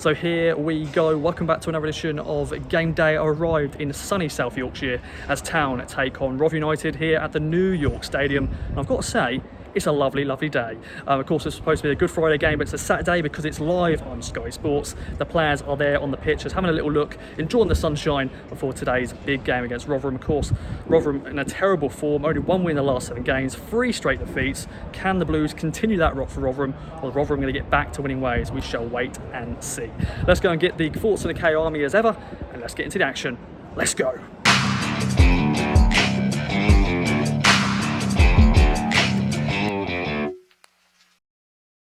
So here we go. Welcome back to another edition of Game Day. Arrived in sunny South Yorkshire as Town take on Rotherham United here at the New York Stadium. And I've got to say, it's a lovely, lovely day. Of course, it's supposed to be a Good Friday game, but it's a Saturday because it's live on Sky Sports. The players are there on the pitch, just having a little look, enjoying the sunshine before today's big game against Rotherham. Of course, Rotherham in a terrible form, only one win in the last 7 games, 3 straight defeats. Can the Blues continue that rock for Rotherham, or is Rotherham going to get back to winning ways? We shall wait and see. Let's go and get the thoughts of the K Army as ever, and let's get into the action. Let's go.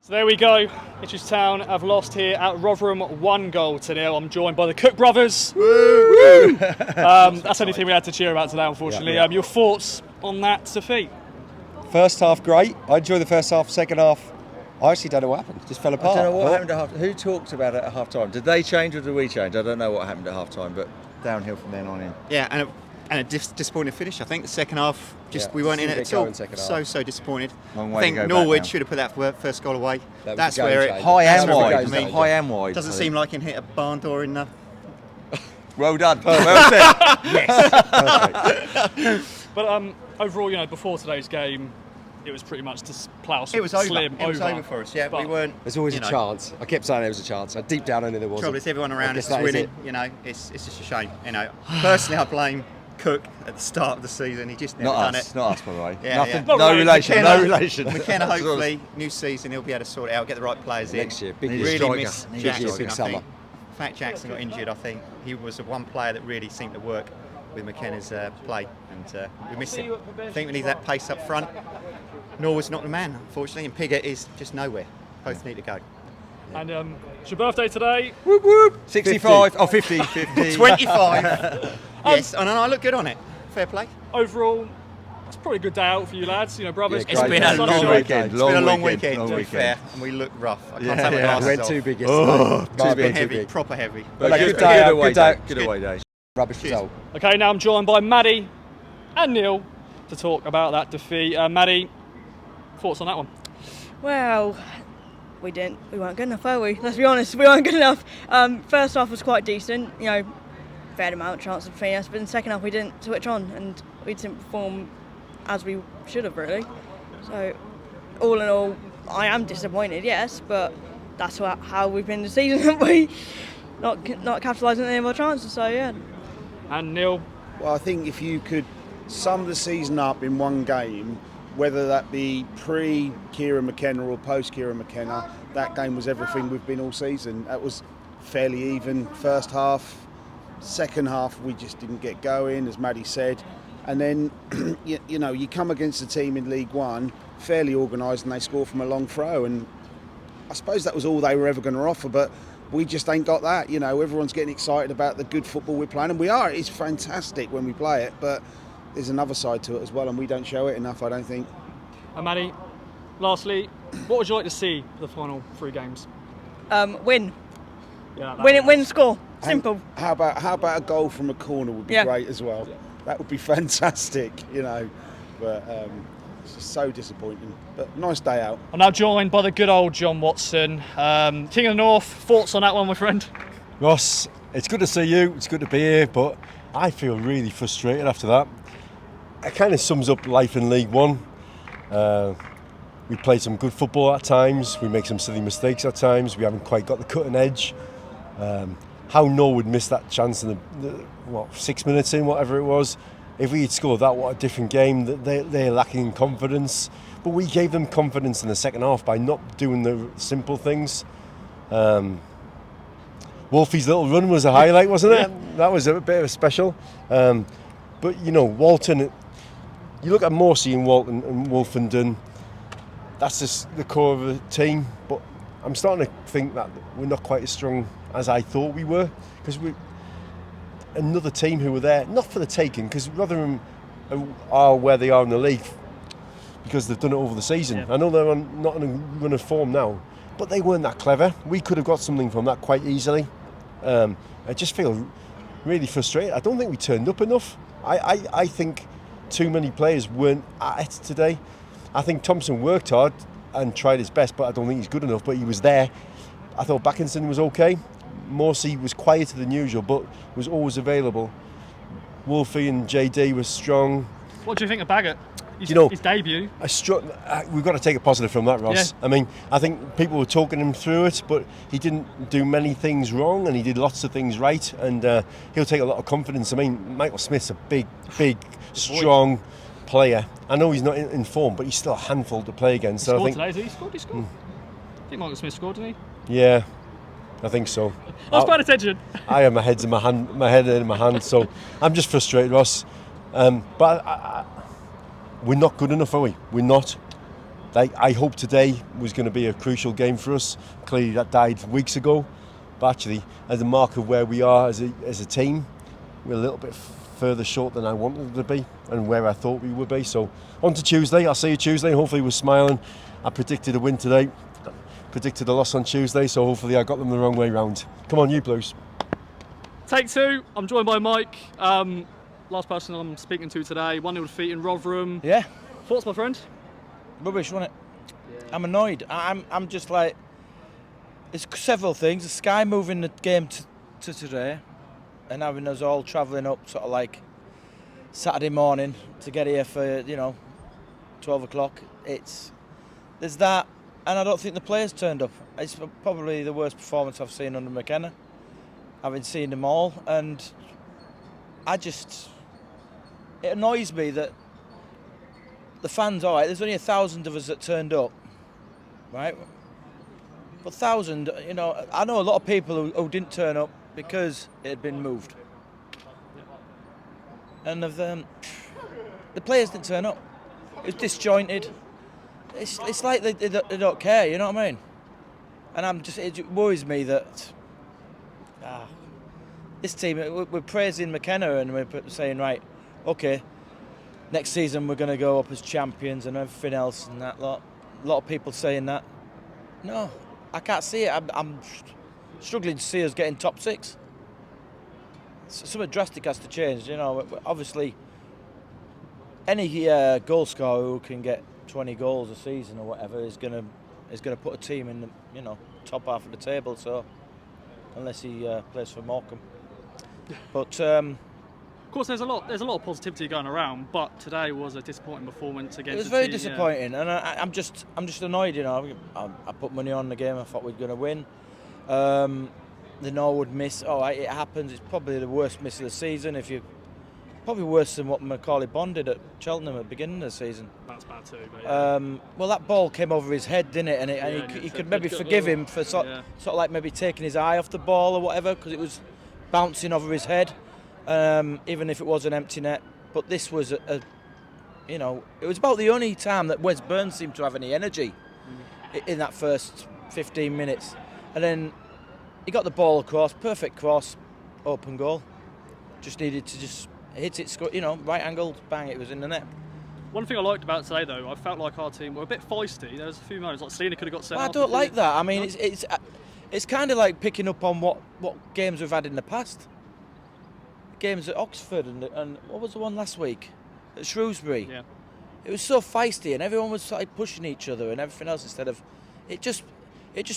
So there we go. Ipswich Town have lost here at Rotherham 1-0. I'm joined by the Cook brothers. Woo! That's the only thing we had to cheer about today, unfortunately. Yeah. Your thoughts on that defeat? First half, great. I enjoyed the first half. Second half, I actually don't know what happened. Just fell apart. I don't know what happened at half. Who talked about it at half time? Did they change or did we change? I don't know what happened at half time, but downhill from then on in. Yeah, and a disappointing finish. I think the second half, we weren't in it at all. So disappointed. Long I way think to go Norwood back should have put that first goal away. That's where it high and that's where it wide. goes to me. High and wide. Doesn't seem like he hit a barn door in the. Well done. Well said. Yes. But overall, before today's game, it was pretty much just plough. It was over. Slim, It was over for us. Yeah, but we weren't. There's always a chance. I kept saying there was a chance. Deep down I knew there wasn't. Trouble is, everyone around us I is guess that winning. is It's just a shame. Personally, I blame Cook at the start of the season. He just never done it. Not us, by the way. Yeah, Nothing. yeah. No relation. No relation. McKenna, hopefully, new season, he'll be able to sort it out, get the right players in. Next year, big Need a year. Really striker. miss Need a Jackson, striker. I Summer. think. The fact Jackson got injured, I think he was the one player that really seemed to work with McKenna's play, and we miss him. I think we need that pace up front. Norwood's not the man, unfortunately, and Piggott is just nowhere. Both need to go. And it's your birthday today. Whoop whoop. 65. Oh, 50. 50. 25. Yes, and I look good on it. Fair play. Overall, it's probably a good day out for you lads. Brothers. Yeah, It's been a Sunshine. long weekend. It's been a long weekend, to be fair, and we look rough. I can't take my glasses Went off. too big yesterday. It's been big, heavy, big. proper heavy. But Like, good good day out, away good day. day. Good away day. Rubbish Cheers. result. Okay, now I'm joined by Maddie and Neil to talk about that defeat. Maddie, thoughts on that one? Well, we weren't good enough, were we? Let's be honest, we weren't good enough. First half was quite decent, fair amount of chances between us, but in the second half we didn't switch on and we didn't perform as we should have, really. So, all in all, I am disappointed, yes, but that's how we've been this season, haven't we? Not capitalising on any of our chances, so yeah. And Neil? Well, I think if you could sum the season up in one game, whether that be pre-Kieran McKenna or post-Kieran McKenna, that game was everything we've been all season. That was fairly even first half. Second half, we just didn't get going, as Maddie said. And then, you come against a team in League One, fairly organised, and they score from a long throw. And I suppose that was all they were ever going to offer, but we just ain't got that. Everyone's getting excited about the good football we're playing, and we are. It's fantastic when we play it, but there's another side to it as well, and we don't show it enough, I don't think. And Maddie, lastly, what would you like to see for the final 3 games? Win. Yeah, Win, score. Simple. And how about a goal from a corner would be great as well. That would be fantastic, But it's just so disappointing. But nice day out. I'm now joined by the good old John Watson. King of the North, thoughts on that one, my friend? Ross, it's good to see you. It's good to be here, but I feel really frustrated after that. It kind of sums up life in League One. We play some good football at times. We make some silly mistakes at times. We haven't quite got the cutting edge. How Norwood missed that chance in the 6 minutes in, whatever it was. If we had scored that, what a different game. They're lacking in confidence. But we gave them confidence in the second half by not doing the simple things. Wolfie's little run was a highlight, wasn't it? Yeah. That was a bit of a special. But, Walton, you look at Morsey and Walton and Wolfenden, that's just the core of the team. But I'm starting to think that we're not quite as strong as I thought we were, because we another team who were there, not for the taking, because Rotherham are where they are in the league because they've done it over the season. Yeah. I know they're not on a run of form now, but they weren't that clever. We could have got something from that quite easily. I just feel really frustrated. I don't think we turned up enough. I think too many players weren't at it today. I think Thompson worked hard and tried his best, but I don't think he's good enough. But he was there. I thought Backinson was okay. Morsey was quieter than usual, but was always available. Wolfie and JD were strong. What do you think of Baggett? His debut. We've got to take a positive from that, Ross. Yeah. I mean, I think people were talking him through it, but he didn't do many things wrong, and he did lots of things right, and he'll take a lot of confidence. I mean, Michael Smith's a big, strong player. I know he's not in form, but he's still a handful to play against. He scored today. He scored. I think Michael Smith scored, didn't he? Yeah, I think so. I was paying attention. I have my head in my hand, so I'm just frustrated, Ross. But we're not good enough, are we? We're not. I hope today was going to be a crucial game for us. Clearly, that died weeks ago. But actually, as a mark of where we are as a team, we're a little bit further short than I wanted to be and where I thought we would be. So on to Tuesday. I'll see you Tuesday. Hopefully, we're smiling. I predicted a win today. Predicted a loss on Tuesday, so hopefully I got them the wrong way round. Come on, you Blues. Take two. I'm joined by Mike. Last person I'm speaking to today. 1-0 defeat in Rotherham. Yeah. Thoughts, my friend? Rubbish, wasn't it? Yeah. I'm annoyed. I'm just like, it's several things. The Sky moving the game to today and having us all travelling up sort of like Saturday morning to get here for, 12 o'clock. There's that, and I don't think the players turned up. It's probably the worst performance I've seen under McKenna, having seen them all, and it annoys me that the fans, all right, there's only 1,000 of us that turned up, right? But 1,000, I know a lot of people who didn't turn up because it had been moved. And of them, the players didn't turn up. It was disjointed. It's like they don't care, you know what I mean? And it worries me that this team, we're praising McKenna and we're saying, right, okay, next season we're going to go up as champions and everything else and that lot. A lot of people saying that. No, I can't see it. I'm struggling to see us getting top six. Something drastic has to change, Obviously, any goal scorer who can get 20 goals a season or whatever is going to put a team in the top half of the table. So unless he plays for Morecambe, but of course there's a lot of positivity going around. But today was a disappointing performance against. It was very disappointing, and I'm just annoyed. I put money on the game. I thought we were going to win. The Norwood miss. It happens. It's probably the worst miss of the season. Probably worse than what Macaulay Bond did at Cheltenham at the beginning of the season. That's bad too. But yeah. Well, that ball came over his head, didn't it? And he could maybe forgive him for sort of like maybe taking his eye off the ball or whatever, because it was bouncing over his head, even if it was an empty net. But this was it was about the only time that Wes Burns seemed to have any energy in that first 15 minutes, and then he got the ball across, perfect cross, open goal. Just needed to hit it, right angled, bang, it was in the net. One thing I liked about today, though, I felt like our team were a bit feisty. There was a few moments, like Selena could have got sent off. I don't like that. I mean, it's kind of like picking up on what games we've had in the past. Games at Oxford and what was the one last week? At Shrewsbury. Yeah. It was so feisty and everyone was like pushing each other and everything else instead of... It just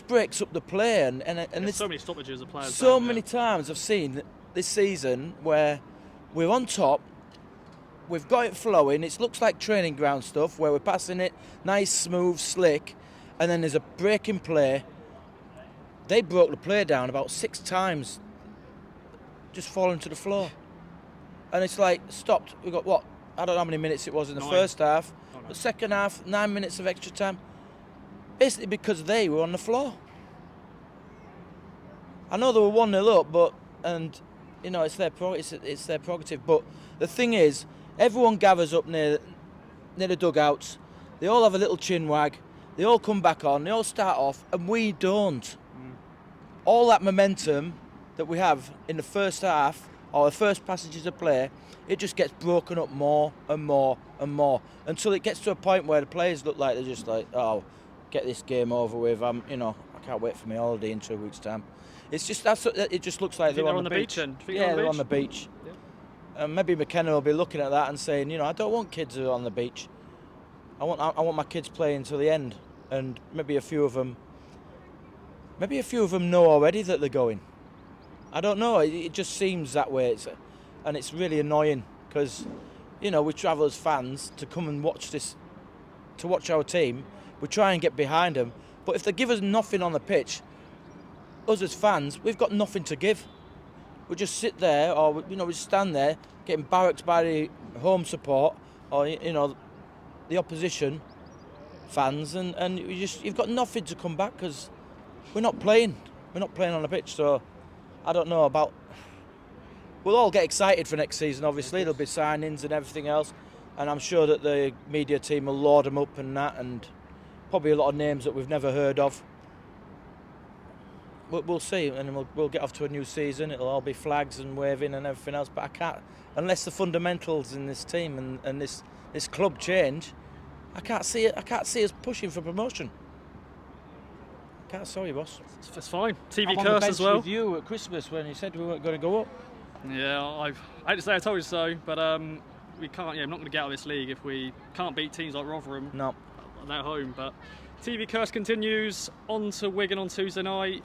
breaks up the play and there's so many stoppages of players. So many times I've seen this season where we're on top, we've got it flowing, it looks like training ground stuff where we're passing it nice, smooth, slick, and then there's a break in play. They broke the play down about 6 times, just falling to the floor. And it's like, stopped. We've got what? I don't know how many minutes it was in the first half. The second half, 9 minutes of extra time. Basically because they were on the floor. I know they were 1-0 up, but it's their prerogative. But the thing is, everyone gathers up near the dugouts. They all have a little chin wag. They all come back on. They all start off, and we don't. All that momentum that we have in the first half or the first passages of play, it just gets broken up more and more and more until it gets to a point where the players look like they're just like, oh, get this game over with. I can't wait for my holiday in 2 weeks' time. It's just it just looks like they're on the beach. They're on the beach. Yeah. Maybe McKenna will be looking at that and saying, I don't want kids who are on the beach. I want my kids playing till the end, and maybe a few of them know already that they're going. I don't know. It just seems that way, and it's really annoying because, you know, we travel as fans to come and watch this, to watch our team. We try and get behind them, but if they give us nothing on the pitch, us as fans, we've got nothing to give. We just sit there, or you know, we stand there getting barracked by the home support, or you know, the opposition fans, and you've got nothing to come back because we're not playing. We're not playing on the pitch, so I don't know about. We'll all get excited for next season. Obviously, there'll be signings and everything else, and I'm sure that the media team will load them up and that, and probably a lot of names that we've never heard of. We'll see, and we'll get off to a new season. It'll all be flags and waving and everything else. But I can't, unless the fundamentals in this team and this club change, I can't see it. I can't see us pushing for promotion. Sorry, boss. It's fine. TV I'm on curse the bench as well. with you at Christmas when you said we weren't going to go up. Yeah, I hate to say I told you so, but we can't. Yeah, I'm not going to get out of this league if we can't beat teams like Rotherham. No. At home, but TV curse continues. On to Wigan on Tuesday night.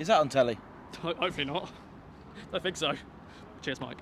Is that on telly? Hopefully not. Don't think so. Cheers, Mike.